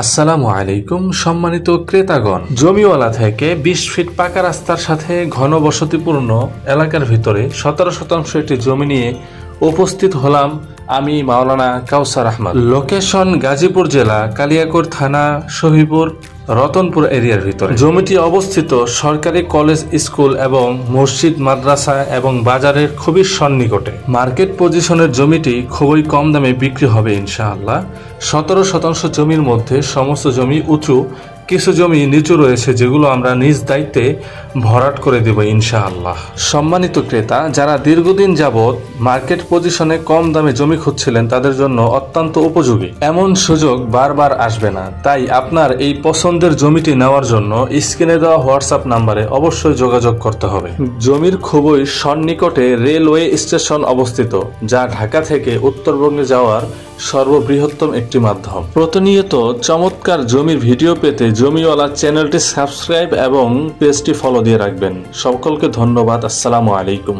আসসালামু আলাইকুম সম্মানিত ক্রেতাগণ, জমিওয়ালা থেকে 20 ফিট পাকা রাস্তার সাথে ঘনবসতিপূর্ণ এলাকার ভিতরে 17% একটি জমি নিয়ে উপস্থিত হলাম আমি মাওলানা কাউসার আহমদ। লোকেশন গাজীপুর জেলা, কালিয়াকৈর থানা, শহীদপুর, রতনপুর এরিয়ার ভিতরে। জমিটি অবস্থিত সরকারি কলেজ, স্কুল এবং মসজিদ, মাদ্রাসা এবং বাজারের খুবই সন্নিকটে। মার্কেট পজিশনের জমিটি খুবই কম দামে বিক্রি হবে ইনশাআল্লাহ। 17% জমির মধ্যে সমস্ত জমি উঁচু, কিছু জমি নিচু রয়েছে যেগুলো আমরা নিজ দায়িত্বে ভরাট করে দেব ইনশাআল্লাহ। সম্মানিত ক্রেতা, যারা দীর্ঘদিন যাবৎ মার্কেট পজিশনে কম দামে জমি খুঁজছিলেন তাদের জন্য অত্যন্ত উপযোগী। এমন সুযোগ বারবার আসবে না, তাই আপনার এই পছন্দের জমিটি নেওয়ার জন্য স্ক্রিনে দেওয়া হোয়াটসঅ্যাপ নাম্বারে অবশ্যই যোগাযোগ করতে হবে। জমির খুবই সন্নিকটে রেলওয়ে স্টেশন অবস্থিত, যা ঢাকা থেকে উত্তরবঙ্গে যাওয়ার সর্ববৃহত্তম একটি মাধ্যম। প্রতিনিয়ত চমৎকার জমির ভিডিও পেতে জমিওয়ালা চ্যানেলটি সাবস্ক্রাইব এবং পেজটি ফলো দিয়ে রাখবেন। সকলকে ধন্যবাদ। আসসালামু আলাইকুম।